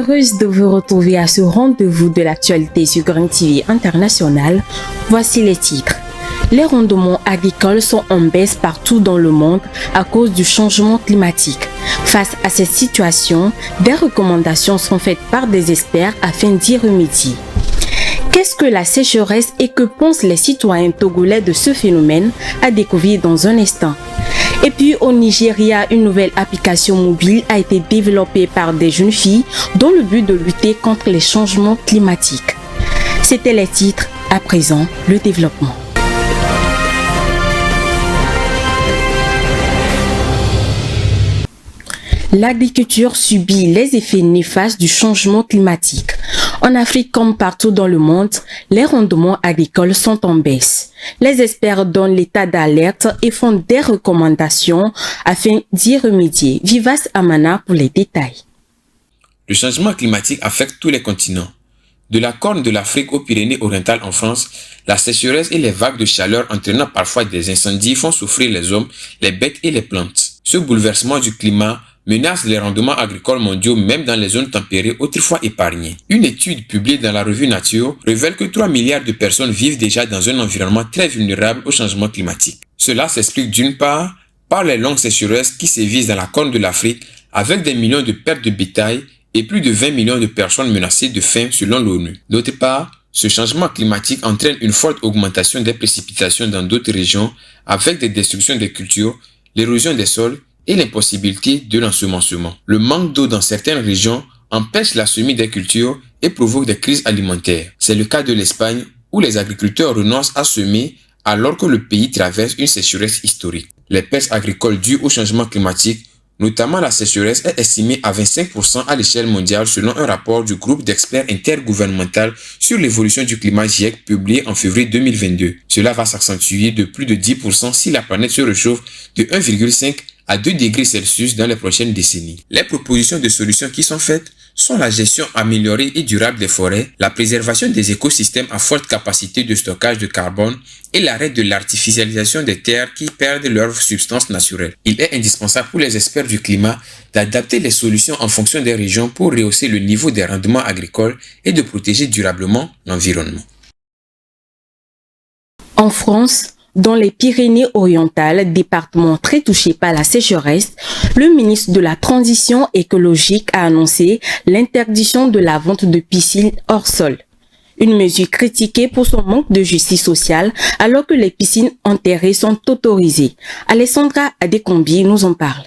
heureuse de vous retrouver à ce rendez-vous de l'actualité sur Grand TV International. Voici les titres. Les rendements agricoles sont en baisse partout dans le monde à cause du changement climatique. Face à cette situation, des recommandations sont faites par des experts afin d'y remédier. Qu'est-ce que la sécheresse et que pensent les citoyens togolais de ce phénomène? À découvrir dans un instant. Et puis au Nigeria, une nouvelle application mobile a été développée par des jeunes filles dans le but de lutter contre les changements climatiques. C'étaient les titres, à présent le développement. L'agriculture subit les effets néfastes du changement climatique. En Afrique comme partout dans le monde, les rendements agricoles sont en baisse. Les experts donnent l'état d'alerte et font des recommandations afin d'y remédier. Vivas Amana pour les détails. Le changement climatique affecte tous les continents. De la Corne de l'Afrique aux Pyrénées orientales en France, la sécheresse et les vagues de chaleur entraînant parfois des incendies font souffrir les hommes, les bêtes et les plantes. Ce bouleversement du climat menace les rendements agricoles mondiaux même dans les zones tempérées autrefois épargnées. Une étude publiée dans la revue Nature révèle que 3 milliards de personnes vivent déjà dans un environnement très vulnérable au changement climatique. Cela s'explique d'une part par les longues sécheresses qui sévissent dans la Corne de l'Afrique avec des millions de pertes de bétail et plus de 20 millions de personnes menacées de faim selon l'ONU. D'autre part, ce changement climatique entraîne une forte augmentation des précipitations dans d'autres régions avec des destructions des cultures, l'érosion des sols et l'impossibilité de l'ensemencement. Le manque d'eau dans certaines régions empêche la semis des cultures et provoque des crises alimentaires. C'est le cas de l'Espagne où les agriculteurs renoncent à semer alors que le pays traverse une sécheresse historique. Les pertes agricoles dues au changement climatique, notamment la sécheresse, est estimée à 25% à l'échelle mondiale selon un rapport du groupe d'experts intergouvernemental sur l'évolution du climat GIEC publié en février 2022. Cela va s'accentuer de plus de 10% si la planète se réchauffe de 1,5 à 2 degrés Celsius dans les prochaines décennies. Les propositions de solutions qui sont faites sont la gestion améliorée et durable des forêts, la préservation des écosystèmes à forte capacité de stockage de carbone et l'arrêt de l'artificialisation des terres qui perdent leur substance naturelle. Il est indispensable pour les experts du climat d'adapter les solutions en fonction des régions pour rehausser le niveau des rendements agricoles et de protéger durablement l'environnement. En France, dans les Pyrénées-Orientales, département très touché par la sécheresse, le ministre de la Transition écologique a annoncé l'interdiction de la vente de piscines hors sol. Une mesure critiquée pour son manque de justice sociale alors que les piscines enterrées sont autorisées. Alessandra Adekombi nous en parle.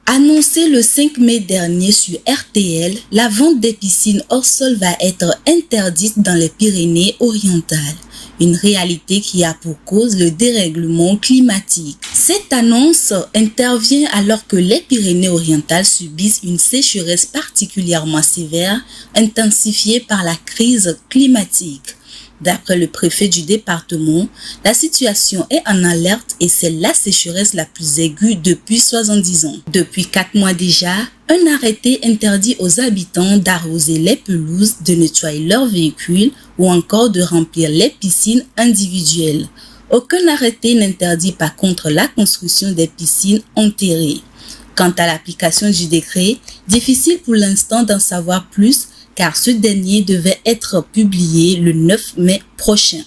Annoncé le 5 mai dernier sur RTL, la vente des piscines hors sol va être interdite dans les Pyrénées-Orientales. Une réalité qui a pour cause le dérèglement climatique. Cette annonce intervient alors que les Pyrénées-Orientales subissent une sécheresse particulièrement sévère, intensifiée par la crise climatique. D'après le préfet du département, la situation est en alerte et c'est la sécheresse la plus aiguë depuis 70 ans. Depuis 4 mois déjà, un arrêté interdit aux habitants d'arroser les pelouses, de nettoyer leurs véhicules ou encore de remplir les piscines individuelles. Aucun arrêté n'interdit par contre la construction des piscines enterrées. Quant à l'application du décret, difficile pour l'instant d'en savoir plus car ce dernier devait être publié le 9 mai prochain.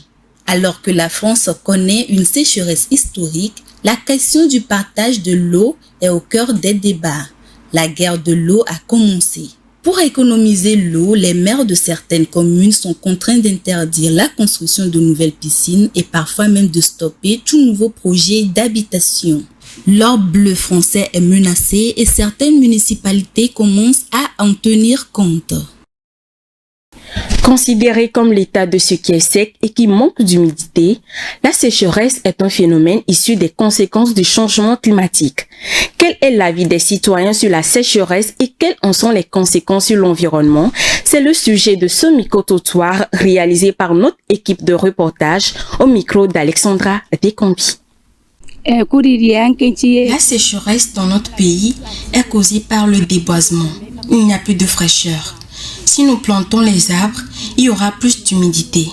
Alors que la France connaît une sécheresse historique, la question du partage de l'eau est au cœur des débats. La guerre de l'eau a commencé. Pour économiser l'eau, les maires de certaines communes sont contraints d'interdire la construction de nouvelles piscines et parfois même de stopper tout nouveau projet d'habitation. L'or bleu français est menacé et certaines municipalités commencent à en tenir compte. Considérée comme l'état de ce qui est sec et qui manque d'humidité, la sécheresse est un phénomène issu des conséquences du changement climatique. Quel est l'avis des citoyens sur la sécheresse et quelles en sont les conséquences sur l'environnement? C'est le sujet de ce micro-trottoir réalisé par notre équipe de reportage au micro d'Alexandra Adekombi. La sécheresse dans notre pays est causée par le déboisement. Il n'y a plus de fraîcheur. Si nous plantons les arbres, il y aura plus d'humidité.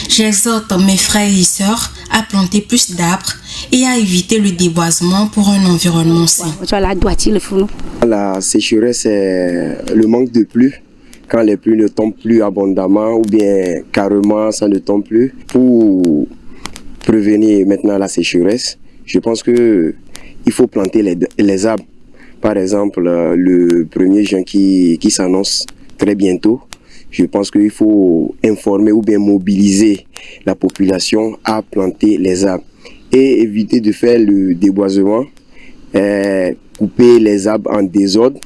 J'exhorte mes frères et sœurs à planter plus d'arbres et à éviter le déboisement pour un environnement sain. La sécheresse est le manque de pluie quand les pluies ne tombent plus abondamment ou bien carrément ça ne tombe plus, pour prévenir maintenant la sécheresse, je pense que il faut planter les arbres. Par exemple, le 1er juin qui s'annonce très bientôt, je pense qu'il faut informer ou bien mobiliser la population à planter les arbres et éviter de faire le déboisement, couper les arbres en désordre.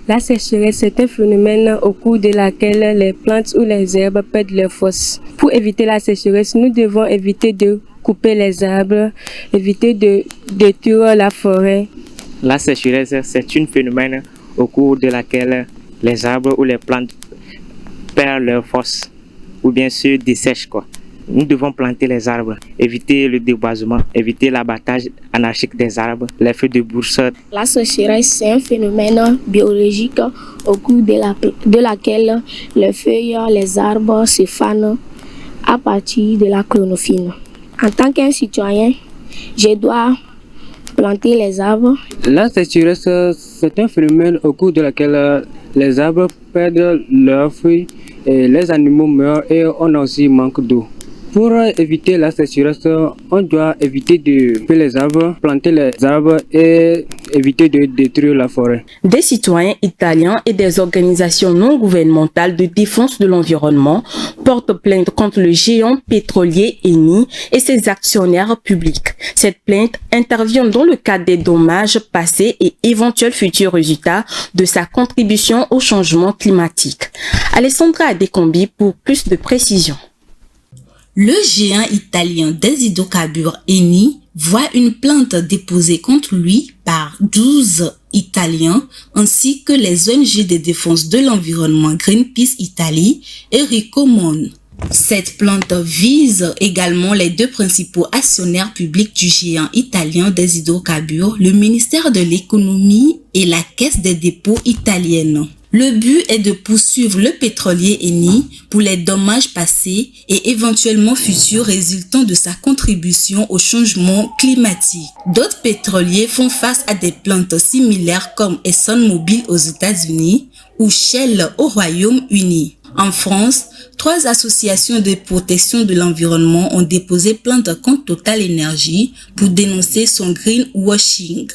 La sécheresse est un phénomène au cours de laquelle les plantes ou les herbes perdent leur force. Pour éviter la sécheresse, nous devons éviter de couper les arbres, éviter de détruire la forêt. La sécheresse, c'est un phénomène au cours de laquelle les arbres ou les plantes perdent leur force ou bien se dessèchent. Nous devons planter les arbres, éviter le déboisement, éviter l'abattage anarchique des arbres, les feux de brousse. La sécheresse, c'est un phénomène biologique au cours de laquelle les feuilles, les arbres se fanent à partir de la chlorophylle. En tant qu'un citoyen, je dois planter les arbres. La sécheresse, c'est un phénomène au cours de laquelle les arbres perdent leurs fruits et les animaux meurent et on a aussi manque d'eau. Pour éviter la sécheresse, on doit éviter de couper les arbres, planter les arbres et éviter de détruire la forêt. Des citoyens italiens et des organisations non gouvernementales de défense de l'environnement portent plainte contre le géant pétrolier Eni et ses actionnaires publics. Cette plainte intervient dans le cadre des dommages passés et éventuels futurs résultats de sa contribution au changement climatique. Alessandra Adecombi pour plus de précisions. Le géant italien des hydrocarbures Eni voit une plainte déposée contre lui par 12 Italiens ainsi que les ONG de défense de l'environnement Greenpeace Italie et Ricomon. Cette plainte vise également les deux principaux actionnaires publics du géant italien des hydrocarbures, le ministère de l'économie et la Caisse des dépôts italienne. Le but est de poursuivre le pétrolier Eni pour les dommages passés et éventuellement futurs résultant de sa contribution au changement climatique. D'autres pétroliers font face à des plaintes similaires comme ExxonMobil aux États-Unis ou Shell au Royaume-Uni. En France, 3 associations de protection de l'environnement ont déposé plainte contre Total Energy pour dénoncer son greenwashing.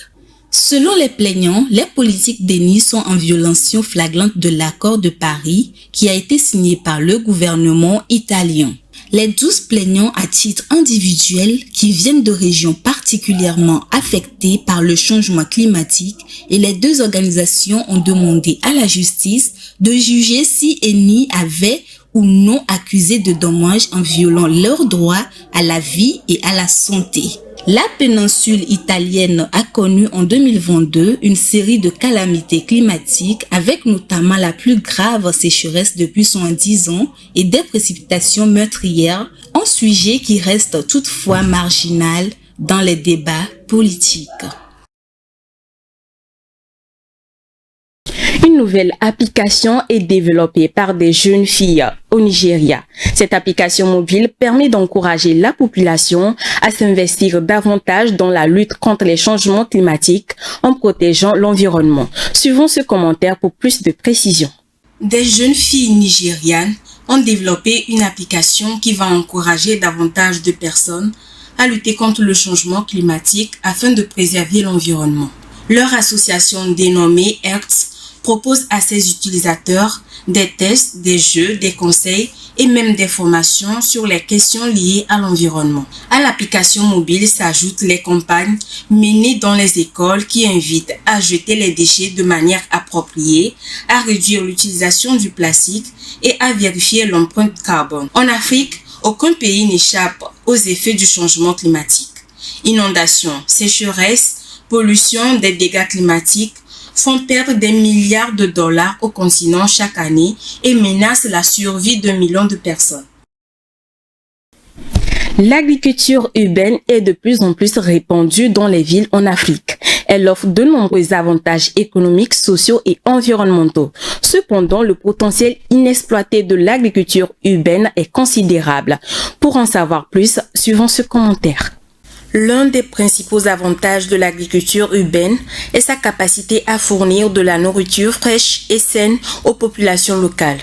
Selon les plaignants, les politiques d'Eni sont en violation flagrante de l'accord de Paris qui a été signé par le gouvernement italien. Les 12 plaignants à titre individuel qui viennent de régions particulièrement affectées par le changement climatique et les 2 organisations ont demandé à la justice de juger si Eni avait ou non accusé de dommages en violant leurs droits à la vie et à la santé. La péninsule italienne a connu en 2022 une série de calamités climatiques avec notamment la plus grave sécheresse depuis 70 ans et des précipitations meurtrières, un sujet qui reste toutefois marginal dans les débats politiques. Une nouvelle application est développée par des jeunes filles au Nigeria. Cette application mobile permet d'encourager la population à s'investir davantage dans la lutte contre les changements climatiques en protégeant l'environnement. Suivons ce commentaire pour plus de précision. Des jeunes filles nigérianes ont développé une application qui va encourager davantage de personnes à lutter contre le changement climatique afin de préserver l'environnement. Leur association dénommée EARTH propose à ses utilisateurs des tests, des jeux, des conseils et même des formations sur les questions liées à l'environnement. À l'application mobile s'ajoutent les campagnes menées dans les écoles qui invitent à jeter les déchets de manière appropriée, à réduire l'utilisation du plastique et à vérifier l'empreinte carbone. En Afrique, aucun pays n'échappe aux effets du changement climatique. Inondations, sécheresses, pollution, des dégâts climatiques font perdre des milliards de dollars au continent chaque année et menacent la survie de millions de personnes. L'agriculture urbaine est de plus en plus répandue dans les villes en Afrique. Elle offre de nombreux avantages économiques, sociaux et environnementaux. Cependant, le potentiel inexploité de l'agriculture urbaine est considérable. Pour en savoir plus, suivons ce commentaire. L'un des principaux avantages de l'agriculture urbaine est sa capacité à fournir de la nourriture fraîche et saine aux populations locales.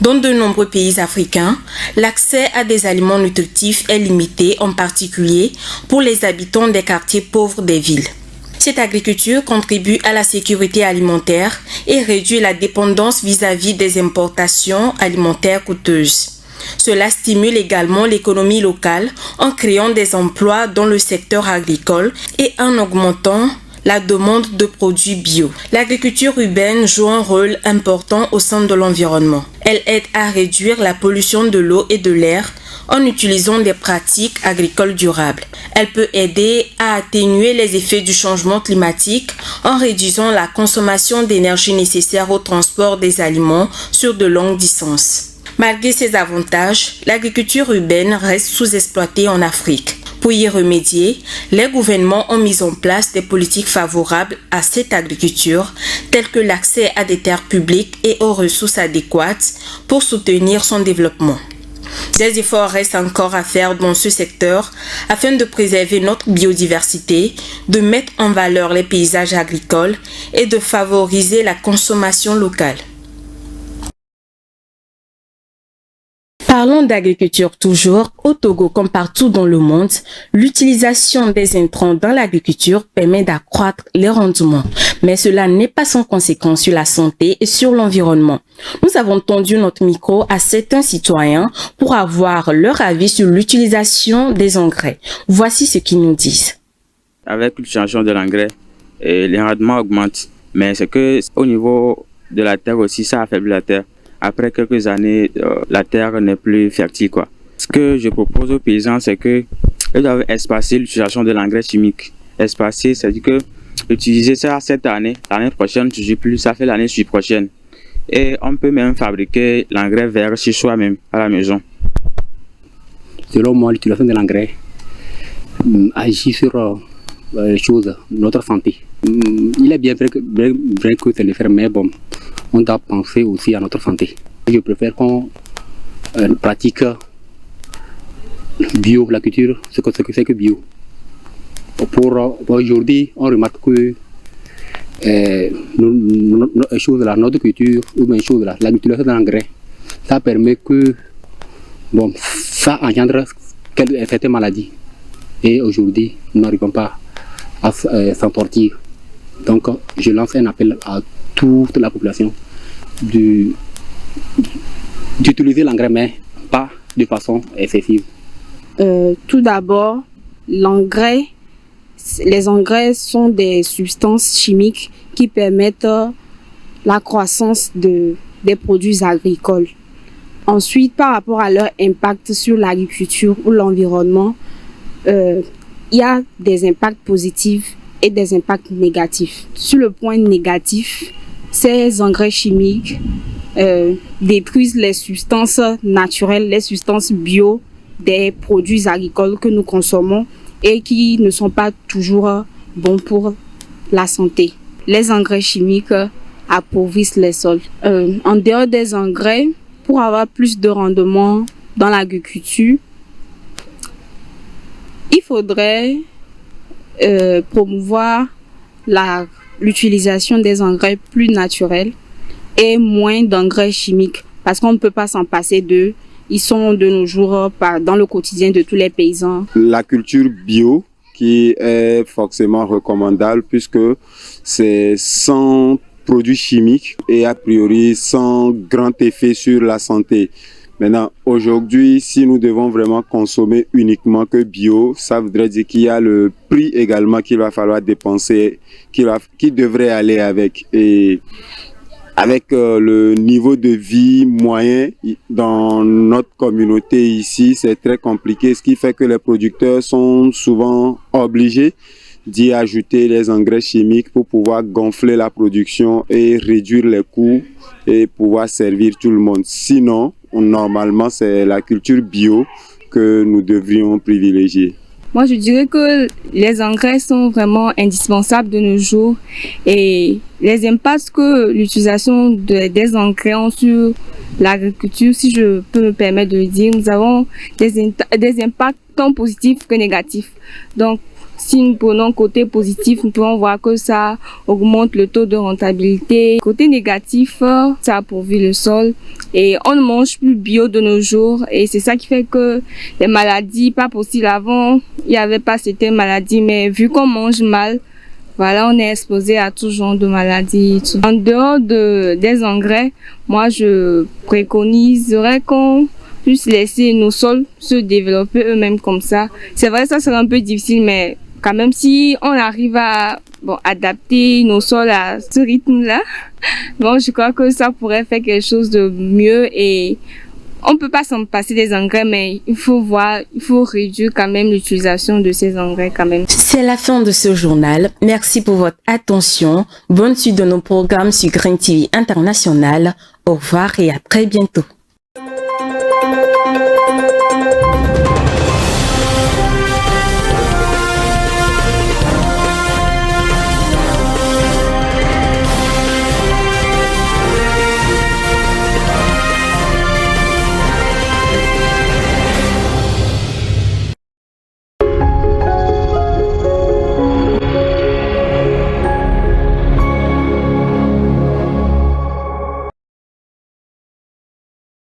Dans de nombreux pays africains, l'accès à des aliments nutritifs est limité, en particulier pour les habitants des quartiers pauvres des villes. Cette agriculture contribue à la sécurité alimentaire et réduit la dépendance vis-à-vis des importations alimentaires coûteuses. Cela stimule également l'économie locale en créant des emplois dans le secteur agricole et en augmentant la demande de produits bio. L'agriculture urbaine joue un rôle important au sein de l'environnement. Elle aide à réduire la pollution de l'eau et de l'air en utilisant des pratiques agricoles durables. Elle peut aider à atténuer les effets du changement climatique en réduisant la consommation d'énergie nécessaire au transport des aliments sur de longues distances. Malgré ces avantages, l'agriculture urbaine reste sous-exploitée en Afrique. Pour y remédier, les gouvernements ont mis en place des politiques favorables à cette agriculture, telles que l'accès à des terres publiques et aux ressources adéquates pour soutenir son développement. Des efforts restent encore à faire dans ce secteur afin de préserver notre biodiversité, de mettre en valeur les paysages agricoles et de favoriser la consommation locale. Parlons d'agriculture toujours. Au Togo, comme partout dans le monde, l'utilisation des intrants dans l'agriculture permet d'accroître les rendements. Mais cela n'est pas sans conséquence sur la santé et sur l'environnement. Nous avons tendu notre micro à certains citoyens pour avoir leur avis sur l'utilisation des engrais. Voici ce qu'ils nous disent. Avec l'utilisation de l'engrais, les rendements augmentent. Mais c'est que au niveau de la terre aussi, ça affaiblit la terre. Après quelques années, la terre n'est plus fertile, quoi. Ce que je propose aux paysans, c'est que ils doivent espacer l'utilisation de l'engrais chimique. Espacer, c'est-à-dire que utiliser ça cette année, l'année prochaine, tu ne plus, ça fait l'année prochaine. Et on peut même fabriquer l'engrais vert chez soi-même, à la maison. Selon moi, l'utilisation de l'engrais agit sur les choses, notre santé. Il est bien vrai que c'est le faire, mais bon, on doit penser aussi à notre santé. Je préfère qu'on pratique bio, la culture, ce que c'est que bio. Pour aujourd'hui, on remarque que notre culture, ou bien l'utilisation de l'engrais, ça permet que, bon, ça engendre certaines maladies. Et aujourd'hui, nous n'arrivons pas à s'en sortir. Donc, je lance un appel à toute la population d'utiliser l'engrais, mais pas de façon excessive. Tout d'abord, les engrais sont des substances chimiques qui permettent la croissance des produits agricoles. Ensuite, par rapport à leur impact sur l'agriculture ou l'environnement, il y a des impacts positifs et des impacts négatifs. Sur le point négatif, ces engrais chimiques détruisent les substances naturelles, les substances bio des produits agricoles que nous consommons et qui ne sont pas toujours bons pour la santé. Les engrais chimiques appauvrissent les sols. En dehors des engrais, pour avoir plus de rendement dans l'agriculture, il faudrait promouvoir l'utilisation des engrais plus naturels et moins d'engrais chimiques parce qu'on ne peut pas s'en passer d'eux. Ils sont de nos jours dans le quotidien de tous les paysans. La culture bio qui est forcément recommandable puisque c'est sans produits chimiques et a priori sans grand effet sur la santé. Maintenant, aujourd'hui, si nous devons vraiment consommer uniquement que bio, ça voudrait dire qu'il y a le prix également qu'il va falloir dépenser, qui devrait aller avec. Et avec le niveau de vie moyen dans notre communauté ici, c'est très compliqué, ce qui fait que les producteurs sont souvent obligés d'y ajouter les engrais chimiques pour pouvoir gonfler la production et réduire les coûts et pouvoir servir tout le monde. Sinon, normalement, c'est la culture bio que nous devrions privilégier. Moi, je dirais que les engrais sont vraiment indispensables de nos jours et les impacts que l'utilisation des engrais ont sur l'agriculture, si je peux me permettre de le dire, nous avons des impacts tant positifs que négatifs. Donc, Si nous prenons côté positif, nous pouvons voir que ça augmente le taux de rentabilité. Côté négatif, ça appauvrit le sol et on ne mange plus bio de nos jours et c'est ça qui fait que les maladies, pas possible avant, il n'y avait pas certaines maladies, mais vu qu'on mange mal, voilà, on est exposé à tout genre de maladies. En dehors des engrais, moi je préconiserais qu'on puisse laisser nos sols se développer eux-mêmes comme ça. C'est vrai, ça serait un peu difficile, mais quand même si on arrive à adapter nos sols à ce rythme-là, je crois que ça pourrait faire quelque chose de mieux et on peut pas s'en passer des engrais, mais il faut réduire quand même l'utilisation de ces engrais quand même. C'est la fin de ce journal. Merci pour votre attention. Bonne suite de nos programmes sur Grain TV International. Au revoir et à très bientôt.